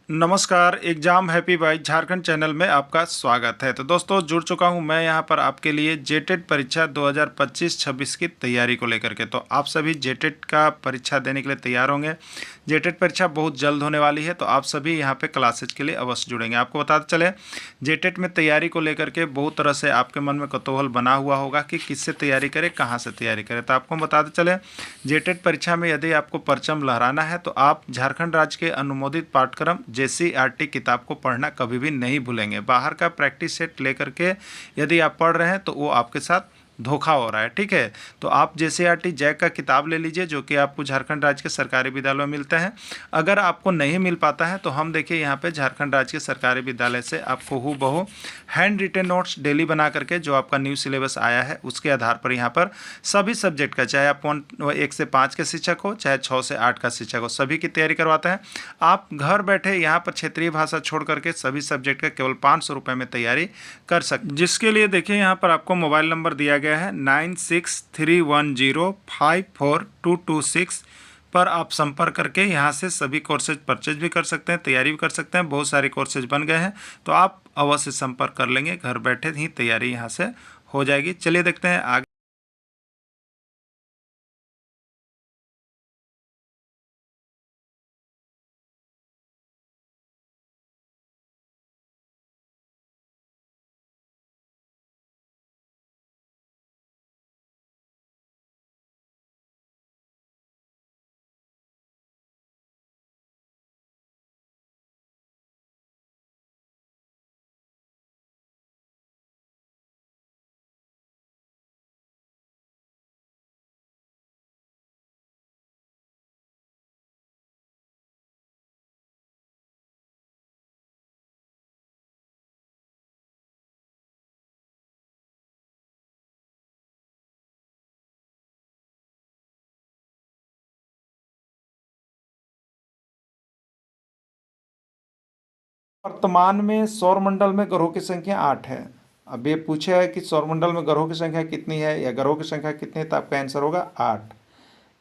नमस्कार, exam happy by Jharkhand channel में आपका स्वागत है। तो दोस्तों जुड़ चुका हूं मैं यहां पर आपके लिए जेटेट परीक्षा 2025-26 की तैयारी को लेकर के। तो आप सभी जेटेट का परीक्षा देने के लिए तैयार होंगे। जेटेट परीक्षा बहुत जल्द होने वाली है, तो आप सभी यहां पे क्लासेज के लिए अवश्य जुड़ेंगे। आपको बताते चले, जेटेट में तैयारी को लेकर के बहुत तरह से आपके मन में कौतूहल बना हुआ होगा कि किससे तैयारी करें, कहाँ से तैयारी करें। तो आपको बताते चले, जेटेट परीक्षा में यदि आपको परचम लहराना है तो आप झारखंड राज्य के अनुमोदित पाठ्यक्रम JCERT किताब को पढ़ना कभी भी नहीं भूलेंगे। बाहर का प्रैक्टिस सेट लेकर के यदि आप पढ़ रहे हैं तो वो आपके साथ धोखा हो रहा है, ठीक है। तो आप JCERT जैक का किताब ले लीजिए, जो कि आपको झारखंड राज्य के सरकारी विद्यालयों में मिलते हैं। अगर आपको नहीं मिल पाता है तो हम देखिए यहाँ पे झारखंड राज्य के सरकारी विद्यालय से आपको हूबहू हैंड रिटेन नोट्स डेली बना करके, जो आपका न्यू सिलेबस आया है उसके आधार पर यहाँ पर सभी सब्जेक्ट का, चाहे आप 1 से 5 के शिक्षक हो, चाहे 6 से 8 का शिक्षक हो, सभी की तैयारी करवाते हैं। आप घर बैठे यहाँ पर क्षेत्रीय भाषा छोड़ करके सभी सब्जेक्ट का केवल 500 रुपये में तैयारी कर सकते, जिसके लिए देखिए यहाँ पर आपको मोबाइल नंबर दिया गया है 9631054226 पर आप संपर्क करके यहाँ से सभी कोर्सेज परचेज भी कर सकते हैं, तैयारी भी कर सकते हैं। बहुत सारे कोर्सेज बन गए हैं, तो आप अवश्य संपर्क कर लेंगे, घर बैठे ही तैयारी यहाँ से हो जाएगी। चलिए देखते हैं आगे। वर्तमान में सौरमंडल में ग्रहों की संख्या 8 है। अब ये पूछा है कि सौरमंडल में ग्रहों की संख्या कितनी है या ग्रहों की संख्या कितनी है, तो आपका आंसर होगा 8।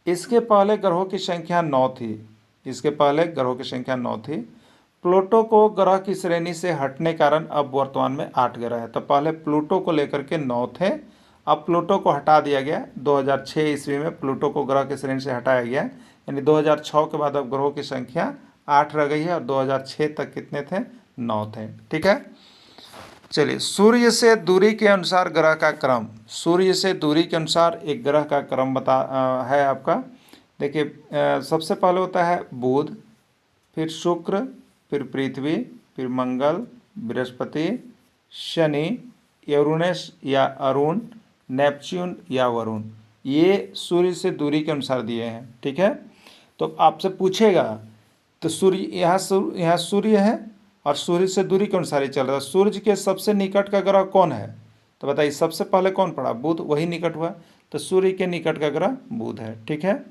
इसके पहले ग्रहों की संख्या 9 थी। इसके पहले ग्रहों की संख्या 9 थी। प्लूटो को ग्रह की श्रेणी से हटने कारण अब वर्तमान में 8 ग्रह है। तो पहले प्लूटो को लेकर के 9 थे, अब प्लूटो को हटा दिया गया। 2006 ईस्वी में प्लूटो को ग्रह की श्रेणी से हटाया गया, यानी 2006 के बाद अब ग्रहों की संख्या 8 रह गई है, और 2006 तक कितने थे, 9 थे, ठीक है। चलिए, सूर्य से दूरी के अनुसार ग्रह का क्रम। सूर्य से दूरी के अनुसार एक ग्रह का क्रम है आपका। देखिए, सबसे पहले होता है बुध, फिर शुक्र, फिर पृथ्वी, फिर मंगल, बृहस्पति, शनि, यूरेनस या अरुण, नेपच्यून या वरुण। ये सूर्य से दूरी के अनुसार दिए हैं, ठीक है। तो आपसे पूछेगा, तो सूर्य यहाँ सूर्य है और सूर्य से दूरी के अनुसार ही चल रहा है। सूर्य के सबसे निकट का ग्रह कौन है, तो बताइए सबसे पहले कौन पड़ा, बुध, वही निकट हुआ। तो सूर्य के निकट का ग्रह बुध है, ठीक है।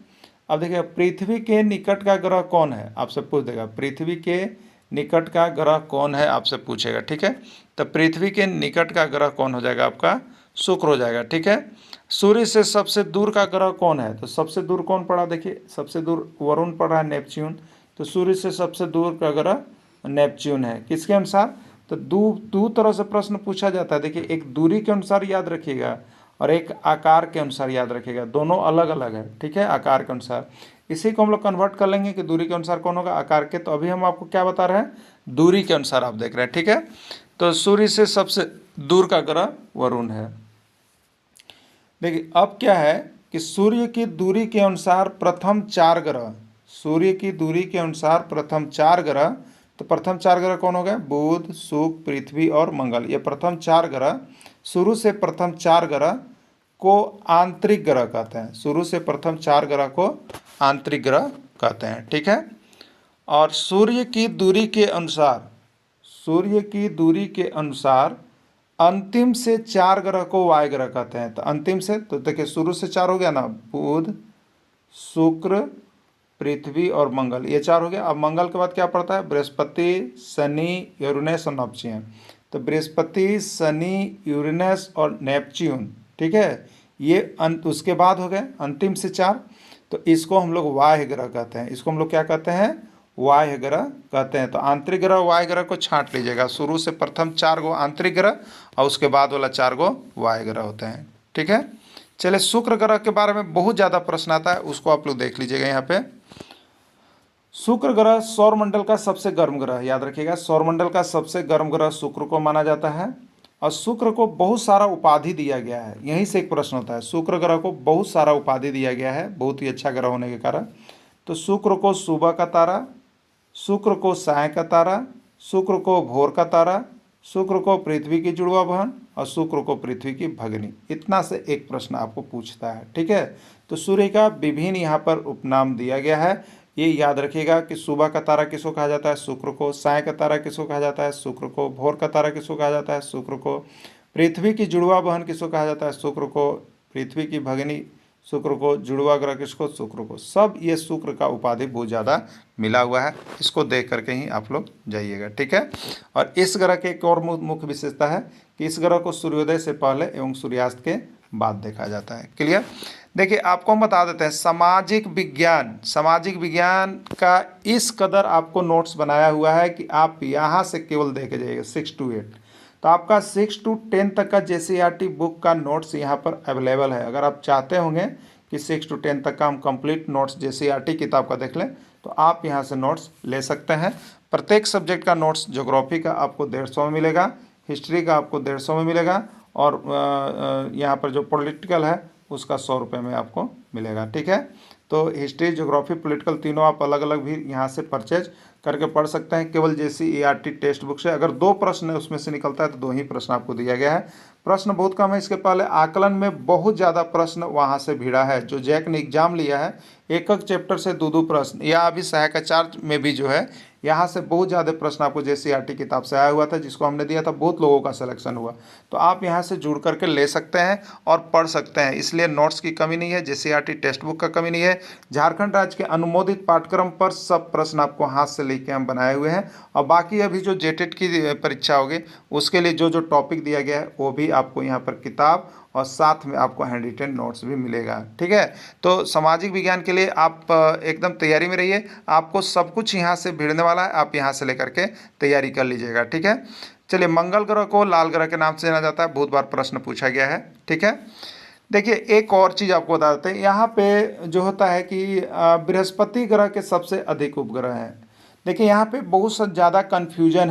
अब देखिए, पृथ्वी के निकट का ग्रह कौन है, आपसे पूछ देगा पृथ्वी के निकट का ग्रह कौन है, आपसे पूछेगा, ठीक है। तो पृथ्वी के निकट का ग्रह कौन हो जाएगा, आपका शुक्र हो जाएगा, ठीक है। सूर्य से सबसे दूर का ग्रह कौन है, तो सबसे दूर कौन पड़ा, देखिए सबसे दूर वरुण पड़ा है, नेपच्यून। तो सूर्य से सबसे दूर का ग्रह नेपच्यून है। किसके अनुसार, तो दो तरह से प्रश्न पूछा जाता है। देखिए, एक दूरी के अनुसार याद रखिएगा और एक आकार के अनुसार याद रखिएगा, दोनों अलग अलग है, ठीक है। आकार के अनुसार, इसी को हम लोग कन्वर्ट कर लेंगे कि दूरी के अनुसार कौन होगा, आकार के। तो अभी हम आपको क्या बता रहे हैं, दूरी के अनुसार आप देख रहे हैं, ठीक है। तो सूर्य से सबसे दूर का ग्रह वरुण है। देखिए, अब क्या है कि सूर्य की दूरी के अनुसार प्रथम 4 ग्रह, सूर्य की दूरी के अनुसार प्रथम 4 ग्रह, तो प्रथम 4 ग्रह कौन हो गए, बुध, शुक्र, पृथ्वी और मंगल। ये प्रथम 4 ग्रह, शुरू से प्रथम 4 ग्रह को आंतरिक ग्रह कहते हैं। शुरू से प्रथम 4 ग्रह को आंतरिक ग्रह कहते हैं, ठीक है। और सूर्य की दूरी के अनुसार, सूर्य की दूरी के अनुसार अंतिम से 4 ग्रह को वायु ग्रह कहते हैं। तो अंतिम से, तो देखिए शुरू से 4 हो गया ना, बुध, शुक्र, पृथ्वी और मंगल, ये 4 हो गया। अब मंगल के बाद क्या पड़ता है, बृहस्पति, शनि, यूरेनस और नेपच्यून। तो बृहस्पति, शनि, यूरेनस और नेपच्यून, ठीक है, ये उसके बाद हो गए अंतिम से 4। तो इसको हम लोग वाह्य ग्रह कहते हैं, इसको हम लोग क्या कहते हैं, वाह्य ग्रह कहते हैं। तो आंतरिक ग्रह वाह्य ग्रह को छांट लीजिएगा, शुरू से प्रथम 4 गो आंतरिक ग्रह और उसके बाद वाला 4 गो वाह्य ग्रह होते हैं। ठीक है, चलिए शुक्र ग्रह के बारे में बहुत ज़्यादा प्रश्न आता है, उसको आप लोग देख लीजिएगा यहाँ पे। शुक्र ग्रह सौरमंडल का सबसे गर्म ग्रह, याद रखिएगा सौरमंडल का सबसे गर्म ग्रह शुक्र को माना जाता है। और शुक्र को बहुत सारा उपाधि दिया गया है, यहीं से एक प्रश्न होता है। शुक्र ग्रह को बहुत सारा उपाधि दिया गया है, बहुत ही अच्छा ग्रह होने के कारण। तो शुक्र को सुबह का तारा, शुक्र को साय का तारा, शुक्र को भोर का तारा, शुक्र को पृथ्वी की जुड़वा बहन और शुक्र को पृथ्वी की भगनी। इतना से एक प्रश्न आपको पूछता है। ठीक है, तो सूर्य का विभिन्न यहाँ पर उपनाम दिया गया है, ये याद रखिएगा कि सुबह का तारा किसको कहा जाता है, शुक्र को। साय का तारा किसको कहा जाता है, शुक्र को। भोर का तारा किसको कहा जाता है, शुक्र को। पृथ्वी की जुड़वा बहन किसको कहा जाता है, शुक्र को। पृथ्वी की भगनी शुक्र को। जुड़वा ग्रह किसको, शुक्र को। सब ये शुक्र का उपाधि बहुत ज़्यादा मिला हुआ है, इसको देख करके ही आप लोग जाइएगा। ठीक है, और इस ग्रह के एक और मुख्य विशेषता है कि इस ग्रह को सूर्योदय से पहले एवं सूर्यास्त के बाद देखा जाता है। क्लियर। देखिए आपको हम बता देते हैं, सामाजिक विज्ञान का इस कदर आपको नोट्स बनाया हुआ है कि आप यहाँ से केवल देखे जाइएगा 6 to 8। तो आपका 6 to 10 तक का JCERT बुक का नोट्स यहाँ पर अवेलेबल है। अगर आप चाहते होंगे कि 6 to 10 तक का हम कंप्लीट नोट्स JCERT किताब का देख लें, तो आप यहाँ से नोट्स ले सकते हैं। प्रत्येक सब्जेक्ट का नोट्स, ज्योग्राफी का आपको 150 में मिलेगा, हिस्ट्री का आपको 150 में मिलेगा, और यहाँ पर जो पॉलिटिकल है उसका 100 रुपये में आपको मिलेगा। ठीक है, तो हिस्ट्री, ज्योग्राफी, पॉलिटिकल तीनों आप अलग अलग भी यहाँ से परचेज करके पढ़ सकते हैं, केवल JCERT टेक्स्ट बुक से। अगर 2 प्रश्न उसमें से निकलता है तो 2 ही प्रश्न आपको दिया गया है। प्रश्न बहुत कम है, इसके पहले आकलन में बहुत ज़्यादा प्रश्न वहाँ से भिड़ा है। जो जैक ने एग्जाम लिया है, एक चैप्टर से 2 प्रश्न, या अभी सहायक आचार्य में भी जो है यहाँ से बहुत ज़्यादा प्रश्न आपको JCERT किताब से आया हुआ था, जिसको हमने दिया था, बहुत लोगों का सिलेक्शन हुआ। तो आप यहाँ से जुड़ करके ले सकते हैं और पढ़ सकते हैं, इसलिए नोट्स की कमी नहीं है, JCERT टेक्स्ट बुक का कमी नहीं है। झारखंड राज्य के अनुमोदित पाठ्यक्रम पर सब प्रश्न आपको हाथ से लेके हम बनाए हुए हैं। और बाकी अभी जो JTET की परीक्षा होगी उसके लिए जो जो टॉपिक दिया गया है वो भी आपको यहाँ पर किताब और साथ में आपको हैंड रिटन नोट्स भी मिलेगा। ठीक है, तो सामाजिक विज्ञान के लिए आप एकदम तैयारी में रहिए, आपको सब कुछ यहाँ से भिड़ने वाला है, आप यहाँ से लेकर के तैयारी कर लीजिएगा। ठीक है, चलिए मंगल ग्रह को लाल ग्रह के नाम से जाना जाता है, बहुत बार प्रश्न पूछा गया है। ठीक है, देखिए एक और चीज़ आपको बता देते हैं, यहाँ पे जो होता है कि बृहस्पति ग्रह के सबसे अधिक उपग्रह हैं। देखिए यहाँ पे बहुत ज़्यादा कन्फ्यूजन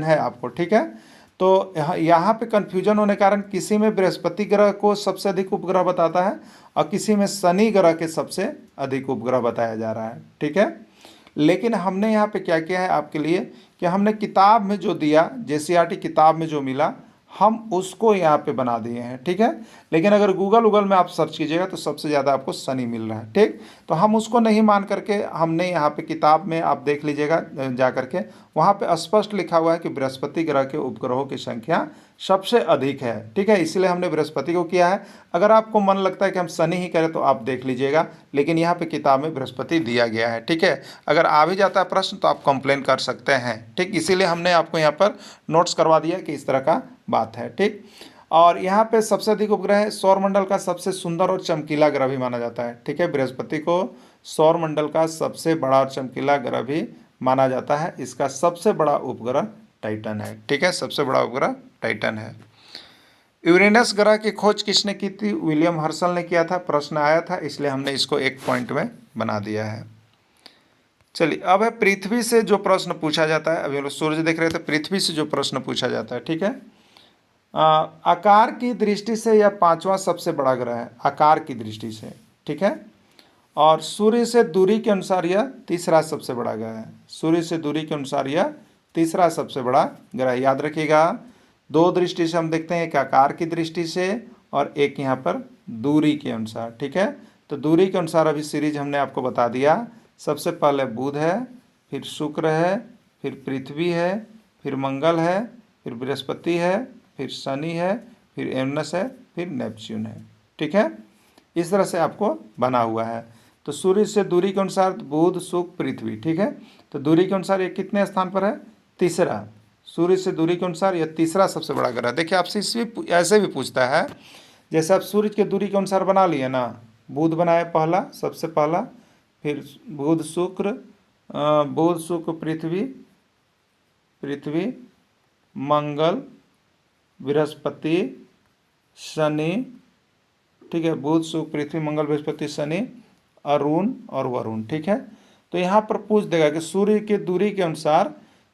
है आपको। ठीक है, तो यहाँ पे कन्फ्यूजन होने के कारण किसी में बृहस्पति ग्रह को सबसे अधिक उपग्रह बताता है और किसी में शनि ग्रह के सबसे अधिक उपग्रह बताया जा रहा है। ठीक है, लेकिन हमने यहाँ पे क्या किया है आपके लिए कि हमने किताब में जो दिया, JCERT किताब में जो मिला, हम उसको यहाँ पे बना दिए हैं। ठीक है, लेकिन अगर गूगल में आप सर्च कीजिएगा तो सबसे ज़्यादा आपको शनि मिल रहा है। ठीक, तो हम उसको नहीं मान करके हमने यहाँ पे किताब में आप देख लीजिएगा जा करके, वहाँ पे स्पष्ट लिखा हुआ है कि बृहस्पति ग्रह के उपग्रहों की संख्या सबसे अधिक है। ठीक है, इसलिए हमने बृहस्पति को किया है। अगर आपको मन लगता है कि हम शनि ही करें तो आप देख लीजिएगा, लेकिन यहाँ पे किताब में बृहस्पति दिया गया है। ठीक है, अगर आ भी जाता है प्रश्न तो आप कंप्लेन कर सकते हैं। ठीक, इसीलिए हमने आपको यहाँ पर नोट्स करवा दिया कि इस तरह का बात है। ठीक, और यहाँ पे सबसे अधिक उपग्रह सौरमंडल का सबसे सुंदर और चमकीला ग्रह भी माना जाता है। ठीक है, बृहस्पति को सौरमंडल का सबसे बड़ा और चमकीला ग्रह भी माना जाता है। इसका सबसे बड़ा उपग्रह टाइटन है। ठीक है, सबसे बड़ा उपग्रह टाइटन है। यूरेनस ग्रह की खोज किसने की थी, विलियम हर्शल ने किया था। प्रश्न आया था, इसलिए हमने इसको एक पॉइंट में बना दिया है। चलिए अब है पृथ्वी से जो प्रश्न पूछा जाता है। अभी हम लोग सूर्य देख रहे थे, पृथ्वी से जो प्रश्न पूछा जाता है। ठीक है, आकार की दृष्टि से यह 5वां सबसे बड़ा ग्रह है, आकार की दृष्टि से। ठीक है, और सूर्य से दूरी के अनुसार यह तीसरा सबसे बड़ा ग्रह है। सूर्य से दूरी के अनुसार यह तीसरा सबसे बड़ा ग्रह। याद रखिएगा, 2 दृष्टि से हम देखते हैं, एक आकार की दृष्टि से और एक यहाँ पर दूरी के अनुसार। ठीक है, तो दूरी के अनुसार अभी सीरीज हमने आपको बता दिया। सबसे पहले बुध है, फिर शुक्र है, फिर पृथ्वी है, फिर मंगल है, फिर बृहस्पति है, फिर शनि है, फिर यूरेनस है, फिर नेपच्यून है। ठीक है, इस तरह से आपको बना हुआ है। तो सूर्य से दूरी के अनुसार बुध, शुक्र, पृथ्वी। ठीक है, तो दूरी के अनुसार ये कितने स्थान पर है, तीसरा। सूर्य से दूरी के अनुसार यह तीसरा सबसे बड़ा ग्रह। देखिए आपसे इसमें ऐसे भी पूछता है, जैसे आप सूर्य के दूरी के अनुसार बना लिए ना, बुध बनाए पहला, सबसे पहला, फिर बुध, शुक्र, बुध शुक्र पृथ्वी, पृथ्वी मंगल बृहस्पति शनि, ठीक है, बुध शुक्र पृथ्वी मंगल बृहस्पति शनि अरुण और वरुण, ठीक है। तो यहाँ पर पूछ देगा कि सूर्य की दूरी के अनुसार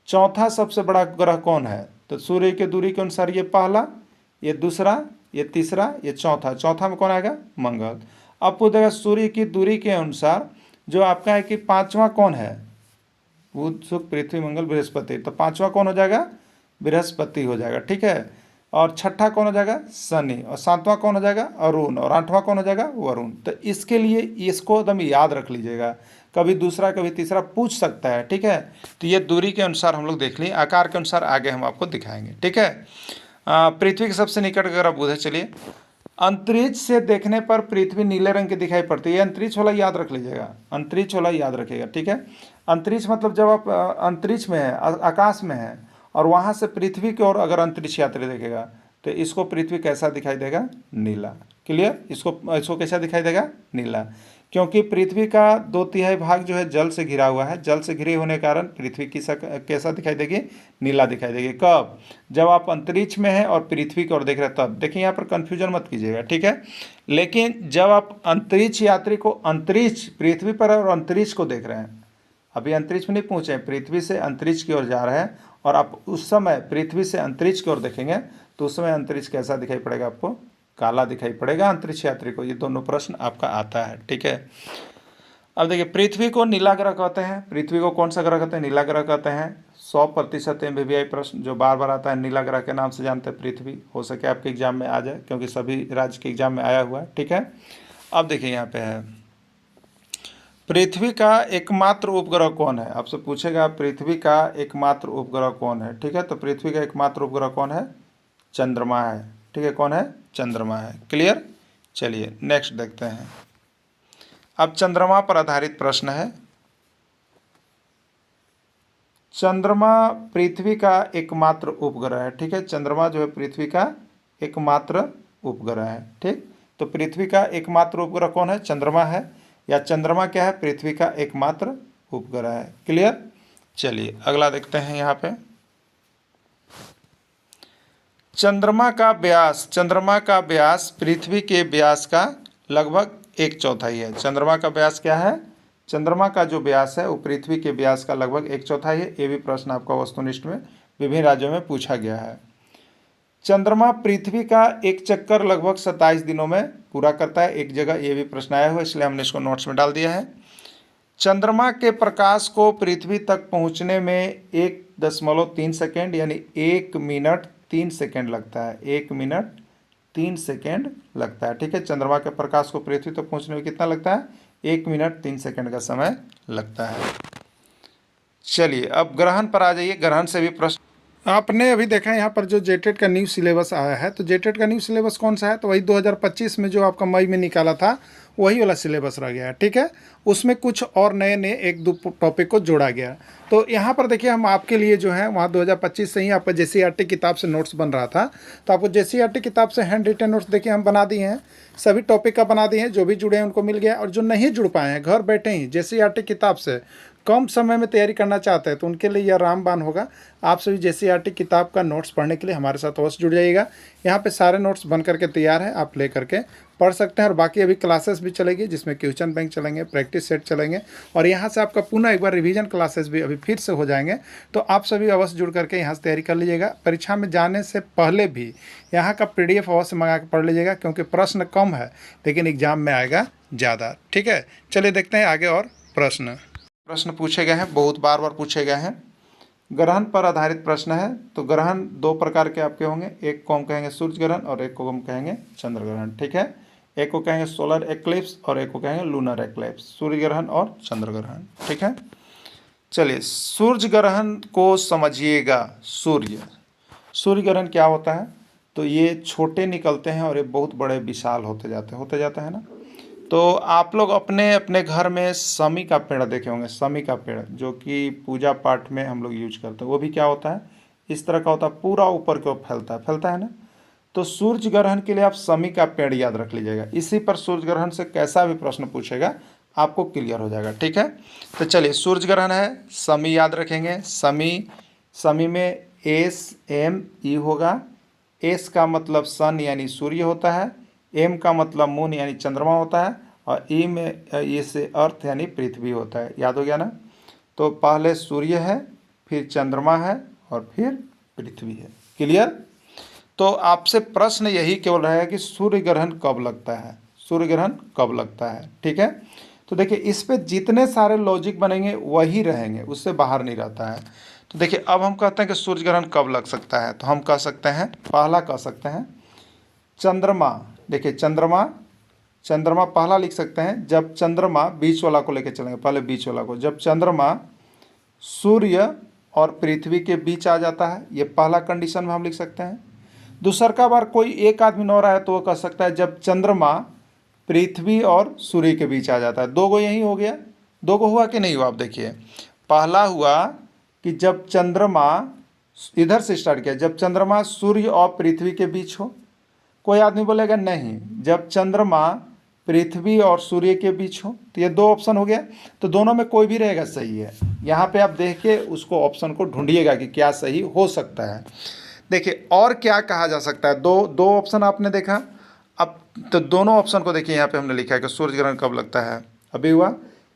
चौथा सबसे बड़ा ग्रह कौन है। तो सूर्य की दूरी के अनुसार ये पहला, ये दूसरा, ये तीसरा, ये चौथा। चौथा में कौन आएगा? मंगल। अब पूछ देगा सूर्य की दूरी के अनुसार जो आपका है कि पांचवा कौन है? बुध शुक्र पृथ्वी मंगल बृहस्पति। तो पांचवा कौन हो जाएगा? बृहस्पति हो जाएगा, ठीक है। और छठा कौन हो जाएगा? शनि। और सातवां कौन हो जाएगा? अरुण। और आठवां कौन हो जाएगा? वरुण। तो इसके लिए इसको एकदम याद रख लीजिएगा, कभी दूसरा कभी तीसरा पूछ सकता है, ठीक है। तो ये दूरी के अनुसार हम लोग देख लिए, आकार के अनुसार आगे हम आपको दिखाएंगे, ठीक है। पृथ्वी के सबसे निकट ग्रह बुध है। चलिए, अंतरिक्ष से देखने पर पृथ्वी नीले रंग की दिखाई पड़ती है। अंतरिक्ष वाला याद रख लीजिएगा, अंतरिक्ष वाला याद रखिएगा, ठीक है। अंतरिक्ष मतलब जब आप अंतरिक्ष में है, आकाश में है, और वहाँ से पृथ्वी की ओर अगर अंतरिक्ष यात्री देखेगा तो इसको पृथ्वी कैसा दिखाई देगा? नीला। क्लियर? इसको कैसा दिखाई देगा? नीला। क्योंकि पृथ्वी का 2/3 भाग जो है जल से घिरा हुआ है। जल से घिरे होने के कारण पृथ्वी कैसा दिखाई देगी? नीला दिखाई देगी। कब? जब आप अंतरिक्ष में हैं और पृथ्वी की ओर देख रहे हैं तब। देखिए यहाँ पर कन्फ्यूजन मत कीजिएगा, ठीक है। लेकिन जब आप अंतरिक्ष यात्री को अंतरिक्ष पृथ्वी पर और अंतरिक्ष को देख रहे हैं, अभी अंतरिक्ष में नहीं पहुँचे, पृथ्वी से अंतरिक्ष की ओर जा रहे हैं, और आप उस समय पृथ्वी से अंतरिक्ष की ओर देखेंगे तो उस समय अंतरिक्ष कैसा दिखाई पड़ेगा आपको? काला दिखाई पड़ेगा अंतरिक्ष यात्री को। ये दोनों प्रश्न आपका आता है, ठीक है। अब देखिए, पृथ्वी को नीला ग्रह कहते हैं। पृथ्वी को कौन सा ग्रह कहते हैं? नीला ग्रह कहते हैं। 100% MBBI प्रश्न जो बार बार आता है, नीला ग्रह के नाम से जानते हैं पृथ्वी। हो सके आपके एग्जाम में आ जाए, क्योंकि सभी राज्य के एग्जाम में आया हुआ है, ठीक है। अब देखिए यहाँ पे है, पृथ्वी का एकमात्र उपग्रह कौन है? आपसे पूछेगा पृथ्वी का एकमात्र उपग्रह कौन है, ठीक है। तो पृथ्वी का एकमात्र उपग्रह कौन है? चंद्रमा है, ठीक है। कौन है? चंद्रमा है। क्लियर? चलिए नेक्स्ट देखते हैं। अब चंद्रमा पर आधारित प्रश्न है। चंद्रमा पृथ्वी का एकमात्र उपग्रह है, ठीक है। चंद्रमा जो है पृथ्वी का एकमात्र उपग्रह है, ठीक। तो पृथ्वी का एकमात्र उपग्रह कौन है? चंद्रमा है, या चंद्रमा क्या है? पृथ्वी का एकमात्र उपग्रह है। क्लियर? चलिए अगला देखते हैं यहाँ पे। चंद्रमा का व्यास पृथ्वी के व्यास का लगभग 1/4 है। चंद्रमा का व्यास क्या है? चंद्रमा का जो व्यास है वो पृथ्वी के व्यास का लगभग 1/4 है। ये भी प्रश्न आपका वस्तुनिष्ठ में विभिन्न राज्यों में पूछा गया है। चंद्रमा पृथ्वी का एक चक्कर लगभग 27 दिनों में पूरा करता है। एक जगह ये भी प्रश्न आया हुआ, इसलिए हमने इसको नोट्स में डाल दिया है। चंद्रमा के प्रकाश को पृथ्वी तक पहुंचने में 1.3 सेकेंड यानी 1 मिनट 3 सेकेंड लगता है। 1 मिनट 3 सेकेंड लगता है, ठीक है। चंद्रमा के प्रकाश को पृथ्वी तक पहुंचने में कितना लगता है? 1 मिनट 3 सेकेंड का समय लगता है। चलिए अब ग्रहण पर आ जाइए। ग्रहण से भी प्रश्न आपने अभी देखा है यहाँ पर जो जेटेट का न्यू सिलेबस आया है, तो जेटेट का न्यू सिलेबस कौन सा है? तो वही 2025 में जो आपका मई में निकाला था वही वाला सिलेबस रह गया है, ठीक है। उसमें कुछ और नए नए 1-2 टॉपिक को जोड़ा गया। तो यहाँ पर देखिए, हम आपके लिए जो है वहाँ 2025 से ही आपका JCERT किताब से नोट्स बन रहा था, तो आपको JCERT किताब से हैंड रिटन नोट्स देखिए हम बना दिए हैं। सभी टॉपिक का बना दिए हैं, जो भी जुड़े हैं उनको मिल गया। और जो नहीं जुड़ पाए हैं, घर बैठे ही JCERT किताब से कम समय में तैयारी करना चाहते हैं, तो उनके लिए यह रामबाण होगा। आप सभी JCERT किताब का नोट्स पढ़ने के लिए हमारे साथ अवश्य जुड़ जाइएगा। यहाँ पे सारे नोट्स बन करके तैयार हैं, आप ले करके पढ़ सकते हैं। और बाकी अभी क्लासेस भी चलेगी, जिसमें क्वेश्चन बैंक चलेंगे, प्रैक्टिस सेट चलेंगे, और यहाँ से आपका पुनः एक बार रिवीजन क्लासेस भी अभी फिर से हो जाएंगे। तो आप सभी अवश्य जुड़ करके यहाँ से तैयारी कर लीजिएगा। परीक्षा में जाने से पहले भी यहाँ का PDF अवश्य मंगा के पढ़ लीजिएगा, क्योंकि प्रश्न कम है लेकिन एग्जाम में आएगा ज़्यादा, ठीक है। चलिए देखते हैं आगे और प्रश्न पूछे गए हैं, बहुत बार पूछे गए हैं। ग्रहण पर आधारित प्रश्न है। तो ग्रहण 2 प्रकार के आपके होंगे, एक को हम कहेंगे सूर्य ग्रहण और एक को हम कहेंगे चंद्र ग्रहण, ठीक है। एक को कहेंगे सोलर एक्लिप्स और एक को कहेंगे लूनर एक्लिप्स। सूर्य ग्रहण और चंद्र ग्रहण, ठीक है। चलिए सूर्य ग्रहण को समझिएगा। सूर्य ग्रहण क्या होता है? तो ये छोटे निकलते हैं और ये बहुत बड़े विशाल होते जाते हैं ना। तो आप लोग अपने अपने घर में समी का पेड़ देखे होंगे, समी का पेड़ जो कि पूजा पाठ में हम लोग यूज करते हैं। वो भी क्या होता है? इस तरह का होता है, पूरा ऊपर की ओर फैलता है ना। तो सूर्य ग्रहण के लिए आप समी का पेड़ याद रख लीजिएगा। इसी पर सूर्य ग्रहण से कैसा भी प्रश्न पूछेगा आपको क्लियर हो जाएगा। ठीक है, तो चलिए सूर्य ग्रहण है, समी याद रखेंगे। समी, समी में एस एम ई होगा। एस का मतलब सन यानी सूर्य होता है, एम का मतलब मून यानी चंद्रमा होता है, और ई में ये से अर्थ यानी पृथ्वी होता है। याद हो गया ना। तो पहले सूर्य है, फिर चंद्रमा है, और फिर पृथ्वी है। क्लियर। तो आपसे प्रश्न यही केवल रहेगा कि सूर्य ग्रहण कब लगता है, सूर्य ग्रहण कब लगता है। ठीक है, तो देखिए इस पे जितने सारे लॉजिक बनेंगे वही रहेंगे, उससे बाहर नहीं रहता है। तो देखिए अब हम कहते हैं कि सूर्य ग्रहण कब लग सकता है, तो हम कह सकते हैं, पहला कह सकते हैं चंद्रमा। देखिए चंद्रमा, चंद्रमा पहला लिख सकते हैं जब चंद्रमा, बीच वाला को लेकर चलेंगे, पहले बीच वाला को, जब चंद्रमा सूर्य और पृथ्वी के बीच आ जाता है, ये पहला कंडीशन में हम लिख सकते हैं। दूसर का बार कोई एक आदमी न रहा है तो वो कह सकता है जब चंद्रमा पृथ्वी और सूर्य के बीच आ जाता है। दो गो यही हो गया, दो गो हुआ कि नहीं हुआ। आप देखिए पहला हुआ कि जब चंद्रमा, इधर से स्टार्ट किया, जब चंद्रमा सूर्य और पृथ्वी के बीच हो। कोई आदमी बोलेगा नहीं, जब चंद्रमा पृथ्वी और सूर्य के बीच हो। तो ये दो ऑप्शन हो गया, तो दोनों में कोई भी रहेगा सही है। यहाँ पे आप देख के उसको ऑप्शन को ढूंढिएगा कि क्या सही हो सकता है। देखिए और क्या कहा जा सकता है, दो दो ऑप्शन आपने देखा। अब तो दोनों ऑप्शन को देखिए, यहाँ पे हमने लिखा है कि सूर्य ग्रहण कब लगता है। अभी हुआ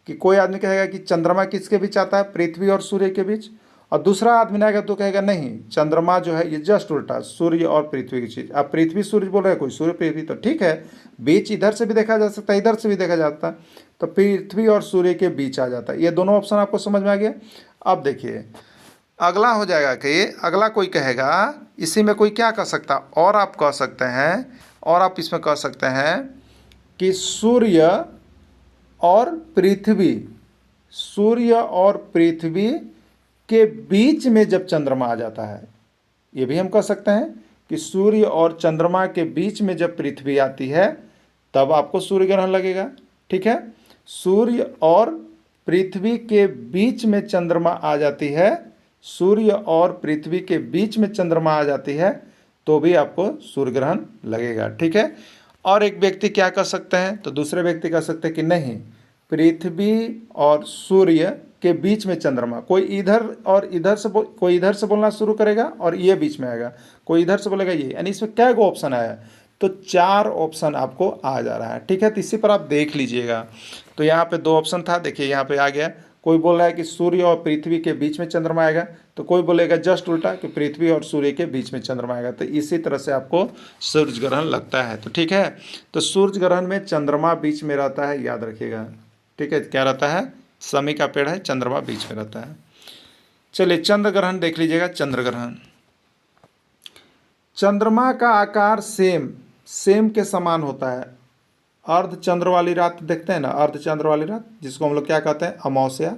कि कोई आदमी कहेगा कि चंद्रमा किसके बीच आता है, पृथ्वी और सूर्य के बीच, और दूसरा आदमी आएगा तो कहेगा नहीं, चंद्रमा जो है ये जस्ट उल्टा, सूर्य और पृथ्वी की चीज़। अब पृथ्वी सूर्य बोल रहे हैं, कोई सूर्य पृथ्वी, तो ठीक है, बीच इधर से भी देखा जा सकता है, इधर से भी देखा जाता है, तो पृथ्वी और सूर्य के बीच आ जाता है। ये दोनों ऑप्शन आपको समझ में आ गया। अब देखिए अगला हो जाएगा कि अगला कोई कहेगा, इसी में कोई क्या कह सकता, और आप कह सकते हैं, और आप इसमें कह सकते हैं कि सूर्य और पृथ्वी, सूर्य और पृथ्वी के बीच में जब चंद्रमा आ जाता है, ये भी हम कह सकते हैं कि सूर्य और चंद्रमा के बीच में जब पृथ्वी आती है तब आपको सूर्य ग्रहण लगेगा। ठीक है, सूर्य और पृथ्वी के बीच में चंद्रमा आ जाती है, सूर्य और पृथ्वी के बीच में चंद्रमा आ जाती है तो भी आपको सूर्य ग्रहण लगेगा। ठीक है, और एक व्यक्ति क्या कर सकते हैं, तो दूसरे व्यक्ति कह सकते हैं कि नहीं, पृथ्वी और सूर्य के बीच में चंद्रमा, कोई इधर और इधर से कोई इधर से बोलना शुरू करेगा और ये बीच में आएगा, कोई इधर से बोलेगा ये, यानी इसमें क्या गो ऑप्शन आया, तो 4 ऑप्शन आपको आ जा रहा है। ठीक है, तो इसी पर आप देख लीजिएगा। तो यहाँ पे 2 ऑप्शन था, देखिए यहाँ पे आ गया। कोई बोल रहा है कि सूर्य और पृथ्वी के बीच में चंद्रमा आएगा, तो कोई बोलेगा जस्ट उल्टा कि पृथ्वी और सूर्य के बीच में चंद्रमा आएगा। तो इसी तरह से आपको सूर्य ग्रहण लगता है। तो ठीक है, तो सूर्य ग्रहण में चंद्रमा बीच में रहता है, याद रखिएगा। ठीक है, क्या रहता है, शमी का पेड़ है, चंद्रमा बीच में रहता है। चलिए चंद्र ग्रहण देख लीजिएगा। चंद्र ग्रहण, चंद्रमा का आकार सेम के समान होता है। अर्ध चंद्र वाली रात देखते हैं ना, अर्ध चंद्र वाली रात जिसको हम लोग क्या कहते हैं, अमावस्या,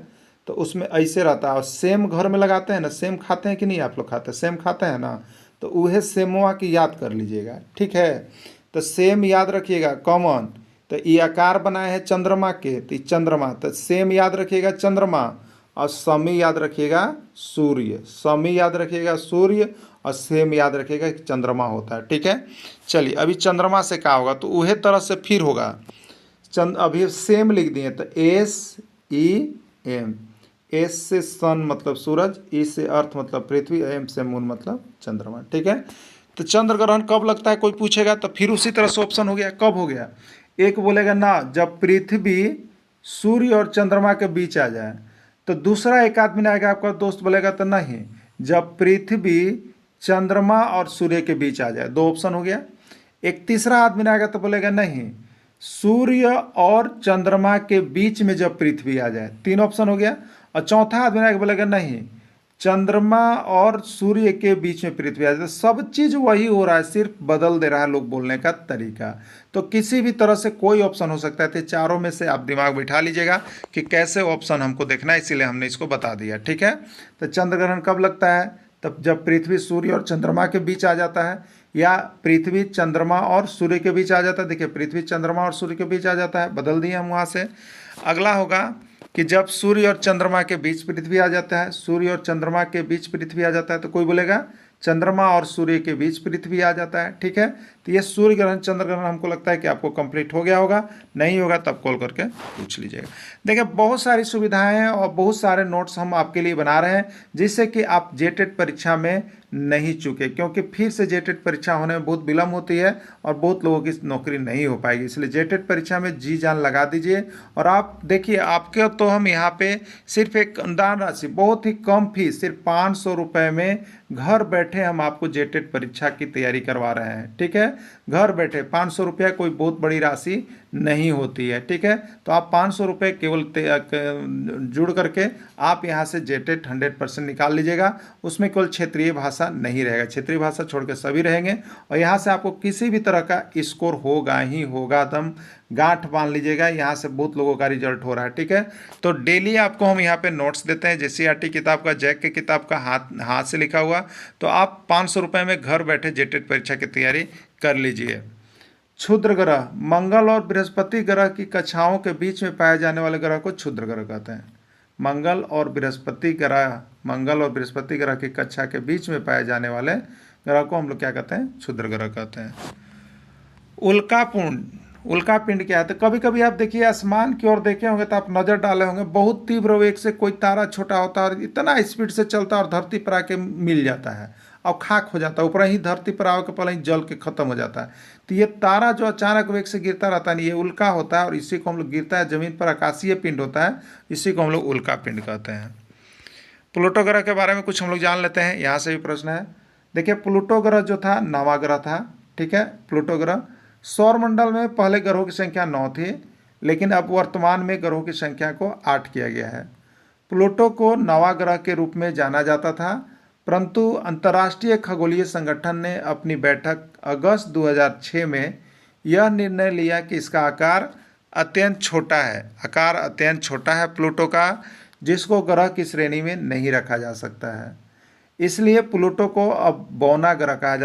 तो उसमें ऐसे रहता है। और सेम घर में लगाते हैं ना, सेम खाते हैं कि नहीं, आप लोग खाते हैं, सेम खाते हैं ना, तो वह सेमवा की याद कर लीजिएगा। ठीक है, तो सेम याद रखिएगा, कॉमन, तो ये आकार बनाए हैं चंद्रमा के, तो चंद्रमा, तो सेम याद रखिएगा चंद्रमा, और समी याद रखिएगा सूर्य, समी याद रखिएगा सूर्य, और सेम याद रखिएगा कि चंद्रमा होता है। ठीक है, चलिए अभी चंद्रमा से क्या होगा, तो वही तरह से फिर होगा। अभी सेम लिख दिए, तो SEM, एस से सन मतलब सूरज, ई से अर्थ मतलब पृथ्वी, एम से मून मतलब चंद्रमा। ठीक है, तो चंद्र ग्रहण कब लगता है कोई पूछेगा, तो फिर उसी तरह से ऑप्शन हो गया। कब हो गया, एक बोलेगा ना जब पृथ्वी सूर्य और चंद्रमा के बीच आ जाए, तो दूसरा एक आदमी आएगा आपका दोस्त बोलेगा तो नहीं, जब पृथ्वी चंद्रमा और सूर्य के बीच आ जाए। 2 ऑप्शन हो गया। एक तीसरा आदमी आएगा तो बोलेगा नहीं, सूर्य और चंद्रमा के बीच में जब पृथ्वी आ जाए। 3 ऑप्शन हो गया। और चौथा आदमी आएगा बोलेगा नहीं, चंद्रमा और सूर्य के बीच में पृथ्वी आ जाए। सब चीज़ वही हो रहा है, सिर्फ बदल दे रहा है लोग बोलने का तरीका। तो किसी भी तरह से कोई ऑप्शन हो सकता है। तो चारों में से आप दिमाग बिठा लीजिएगा कि कैसे ऑप्शन हमको देखना है, इसीलिए हमने इसको बता दिया। ठीक है, तो चंद्र ग्रहण कब लगता है, तब जब पृथ्वी सूर्य और चंद्रमा के बीच आ जाता है, या पृथ्वी चंद्रमा और सूर्य के बीच आ जाता है। देखिए पृथ्वी चंद्रमा और सूर्य के बीच आ जाता है, बदल दिए हम वहाँ से। अगला होगा कि जब सूर्य और चंद्रमा के बीच पृथ्वी आ जाता है, सूर्य और चंद्रमा के बीच पृथ्वी आ जाता है, तो कोई बोलेगा चंद्रमा और सूर्य के बीच पृथ्वी आ जाता है। ठीक है, तो ये सूर्य ग्रहण चंद्र ग्रहण हमको लगता है कि आपको कंप्लीट हो गया होगा। नहीं होगा तब कॉल करके पूछ लीजिएगा। देखिए बहुत सारी सुविधाएं हैं और बहुत सारे नोट्स हम आपके लिए बना रहे हैं, जिससे कि आप जेटेट परीक्षा में नहीं चूके, क्योंकि फिर से जेटेट परीक्षा होने में बहुत विलम्ब होती है और बहुत लोगों की नौकरी नहीं हो पाएगी। इसलिए जेटेट परीक्षा में जी जान लगा दीजिए। और आप देखिए, आपके तो हम यहाँ पे सिर्फ एक अनुदान राशि, बहुत ही कम फीस, सिर्फ 500 रुपये में घर बैठे हम आपको जेटेट परीक्षा की तैयारी करवा रहे हैं। ठीक है, घर बैठे 500 रुपया कोई बहुत बड़ी राशि नहीं होती है। ठीक है, तो आप 500 रुपये केवल जुड़ करके आप यहाँ से जेटेट 100% निकाल लीजिएगा। उसमें केवल क्षेत्रीय भाषा नहीं रहेगा, क्षेत्रीय भाषा छोड़ के सभी रहेंगे। और यहाँ से आपको किसी भी तरह का स्कोर होगा ही होगा, दम गांठ बांध लीजिएगा। यहाँ से बहुत लोगों का रिजल्ट हो रहा है। ठीक है, तो डेली आपको हम यहाँ पे नोट्स देते हैं। जेसीईआरटी किताब का, जैक की किताब का हाथ से लिखा हुआ, तो आप 500 रुपये में घर बैठे जेटेट परीक्षा की तैयारी कर लीजिए। क्षुद्र ग्रह, मंगल और बृहस्पति ग्रह की कक्षाओं के बीच में पाए जाने वाले ग्रह को क्षुद्र ग्रह कहते हैं। मंगल और बृहस्पति ग्रह की कक्षा के बीच में पाए जाने वाले ग्रह को हम लोग क्या कहते हैं? क्षुद्र ग्रह कहते हैं। उल्का पिंड क्या है? तो कभी कभी आप देखिए आसमान की ओर देखे होंगे तो आप नजर डाले होंगे, बहुत तीव्र वेग से कोई तारा छोटा होता है और इतना स्पीड से चलता है और धरती पर आके मिल जाता है और खाक हो जाता है, ऊपर ही धरती पर आके पहले ही जल के खत्म हो जाता है। तो ये तारा जो अचानक वेग से गिरता रहता है, ये उल्का होता है और इसी को हम लोग, गिरता है जमीन पर, आकाशीय पिंड होता है, इसी को हम लोग उल्का पिंड कहते हैं। प्लूटो ग्रह के बारे में कुछ हम लोग जान लेते हैं, यहाँ से भी प्रश्न है। देखिए प्लूटो ग्रह जो था नवा ग्रह था। ठीक है, प्लूटो ग्रह सौरमंडल में पहले ग्रहों की संख्या 9 थी, लेकिन अब वर्तमान में ग्रहों की संख्या को 8 किया गया है। प्लूटो को नवा ग्रह के रूप में जाना जाता था, परंतु अंतर्राष्ट्रीय खगोलीय संगठन ने अपनी बैठक अगस्त 2006 में यह निर्णय लिया कि इसका आकार अत्यंत छोटा है प्लूटो का, जिसको ग्रह की श्रेणी में नहीं रखा जा सकता है। इसलिए प्लूटो को अब बौना ग्रह कहा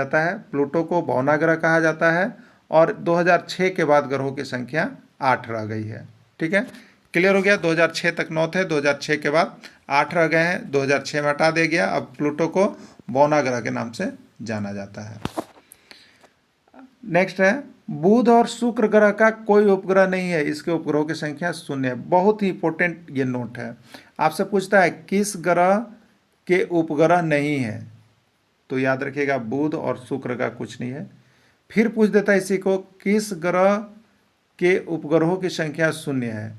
जाता है और 2006 के बाद ग्रहों की संख्या 8 रह गई है। ठीक है, क्लियर हो गया। 2006 तक 9 थे, 2006 के बाद 8 रह गए हैं, 2006 में हटा दिया गया। अब प्लूटो को बौना ग्रह के नाम से जाना जाता है। नेक्स्ट है, बुध और शुक्र ग्रह का कोई उपग्रह नहीं है, इसके उपग्रहों की संख्या 0 है। बहुत ही इंपॉर्टेंट ये नोट है, आपसे पूछता है किस ग्रह के उपग्रह नहीं है, तो याद रखिएगा बुध और शुक्र का कुछ नहीं है। फिर पूछ देता है इसी को, किस ग्रह के उपग्रहों की संख्या 0 है,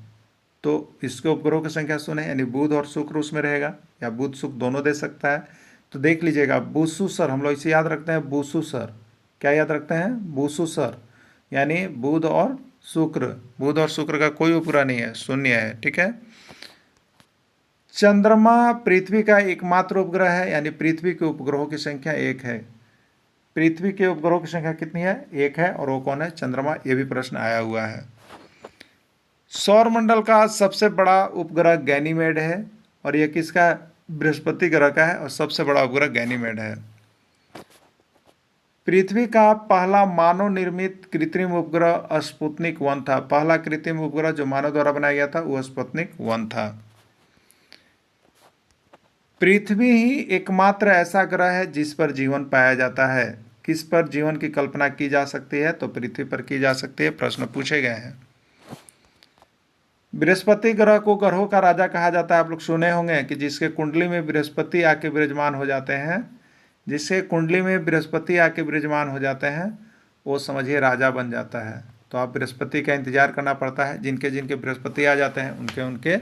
तो इसके उपग्रहों की संख्या 0 है, यानी बुध और शुक्र उसमें रहेगा, या बुध शुक्र दोनों दे सकता है। तो देख लीजिएगा बुधसुसर, हम लोग इसे याद रखते हैं बुधसुसर। क्या याद रखते हैं? बुधसुसर, यानी बुध और शुक्र का कोई उपग्रह नहीं है, 0 है। ठीक है, चंद्रमा पृथ्वी का एकमात्र उपग्रह है, यानी पृथ्वी के उपग्रहों की संख्या 1 है। पृथ्वी के उपग्रहों की संख्या कितनी है? 1 है, और वो कौन है? चंद्रमा। ये भी प्रश्न आया हुआ है। सौरमंडल का सबसे बड़ा उपग्रह गैनीमेड है, और ये किसका? बृहस्पति ग्रह का है, और सबसे बड़ा उपग्रह गैनीमेड है। पृथ्वी का पहला मानव निर्मित कृत्रिम उपग्रह स्पुतनिक 1 था। पहला कृत्रिम उपग्रह जो मानव द्वारा बनाया गया था वो स्पुतनिक 1 था। पृथ्वी ही एकमात्र ऐसा ग्रह है जिस पर जीवन पाया जाता है। किस पर जीवन की कल्पना की जा सकती है? तो पृथ्वी पर की जा सकती है। प्रश्न पूछे गए हैं। बृहस्पति ग्रह को ग्रहों का राजा कहा जाता है। आप लोग सुने होंगे कि जिसके कुंडली में बृहस्पति आके विराजमान हो जाते हैं, वो समझिए राजा बन जाता है। तो आप बृहस्पति का इंतजार करना पड़ता है। जिनके जिनके बृहस्पति आ जाते हैं उनके उनके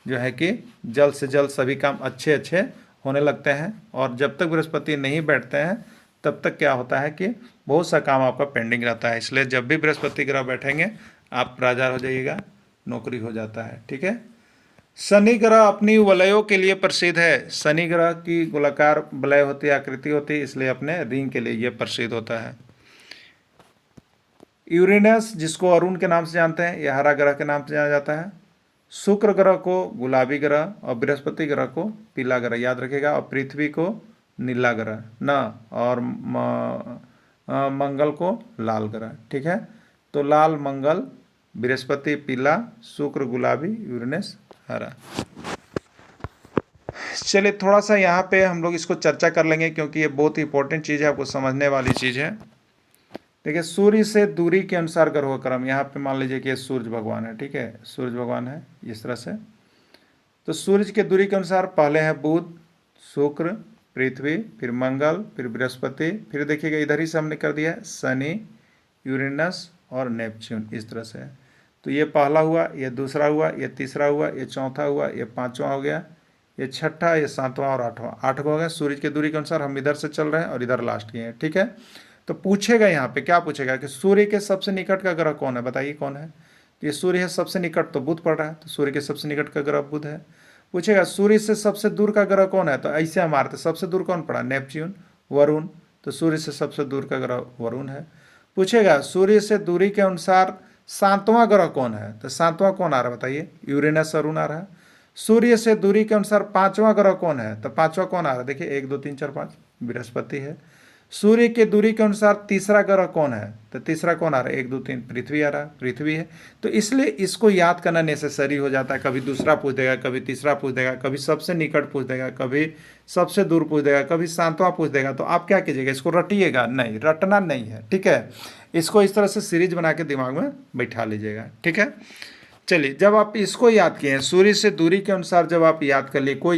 जो है कि जल्द से जल्द सभी काम अच्छे अच्छे होने लगते हैं, और जब तक बृहस्पति नहीं बैठते हैं तब तक क्या होता है कि बहुत सा काम आपका पेंडिंग रहता है। इसलिए जब भी बृहस्पति ग्रह बैठेंगे आप राजा हो जाइएगा, नौकरी हो जाता है। ठीक है, शनि ग्रह अपनी वलयों के लिए प्रसिद्ध है। शनि ग्रह की गोलाकार वलय होती है, आकृति होती है, इसलिए अपने रिंग के लिए यह प्रसिद्ध होता है। यूरेनस, जिसको अरुण के नाम से जानते हैं, यह हरा ग्रह के नाम से जाना जाता है। शुक्र ग्रह को गुलाबी ग्रह और बृहस्पति ग्रह को पीला ग्रह याद रखेगा, और पृथ्वी को नीला ग्रह न, और मंगल को लाल ग्रह। ठीक है, तो लाल मंगल बृहस्पति पीला, शुक्र गुलाबी, यूरेनस हरा। चलिए थोड़ा सा यहाँ पे हम लोग इसको चर्चा कर लेंगे क्योंकि ये बहुत ही इंपॉर्टेंट चीज़ है, आपको समझने वाली चीज़ है। देखिए सूर्य से दूरी के अनुसार ग्रहों का क्रम, यहाँ पे मान लीजिए कि ये सूर्य भगवान है, ठीक है, सूर्य भगवान है इस तरह से। तो सूर्य के दूरी के अनुसार पहले है बुध, शुक्र, पृथ्वी, फिर मंगल, फिर बृहस्पति, फिर देखिएगा इधर ही से हमने कर दिया है शनि, यूरेनस और नेपच्यून, इस तरह से। तो ये पहला हुआ, ये दूसरा हुआ, ये तीसरा हुआ, ये चौथा हुआ, ये पांचवा हो गया, ये छठा, ये सातवां और आठवां, आठ हो गया। सूर्य की दूरी के अनुसार हम इधर से चल रहे हैं और इधर लास्ट किए हैं, ठीक है। तो पूछेगा यहाँ पे क्या पूछेगा कि सूर्य के सबसे निकट का ग्रह कौन है, बताइए कौन है। तो ये सूर्य है सबसे निकट, तो बुध पड़ रहा है, तो सूर्य के सबसे निकट का ग्रह बुध है। पूछेगा सूर्य से सबसे दूर का ग्रह कौन है, तो ऐसे हम मारते सबसे दूर कौन पड़ा, नेपच्यून, वरुण, तो सूर्य से सबसे दूर का ग्रह वरुण है। पूछेगा सूर्य से दूरी के अनुसार सातवां ग्रह कौन है, तो सातवां कौन आ रहा है बताइए, यूरेनस अरुण आ रहा है। सूर्य से दूरी के अनुसार पांचवां ग्रह कौन है, तो पांचवा कौन आ रहा है, देखिए 1 2 3 4 5 बृहस्पति है। सूर्य के दूरी के अनुसार तीसरा ग्रह कौन है, तो तीसरा कौन आ रहा है, 1 2 3 पृथ्वी आ रहा है, पृथ्वी है। तो इसलिए इसको याद करना नेसेसरी हो जाता है, कभी दूसरा पूछ देगा, कभी तीसरा पूछ देगा, कभी सबसे निकट पूछ देगा, कभी सबसे दूर पूछ देगा, कभी सातवां पूछ देगा। तो आप क्या कीजिएगा, इसको रटिएगा नहीं, रटना नहीं है, ठीक है। इसको इस तरह से सीरीज बना के दिमाग में बैठा लीजिएगा, ठीक है। चलिए जब आप इसको याद किए हैं, सूर्य से दूरी के अनुसार जब आप याद कर लिए कोई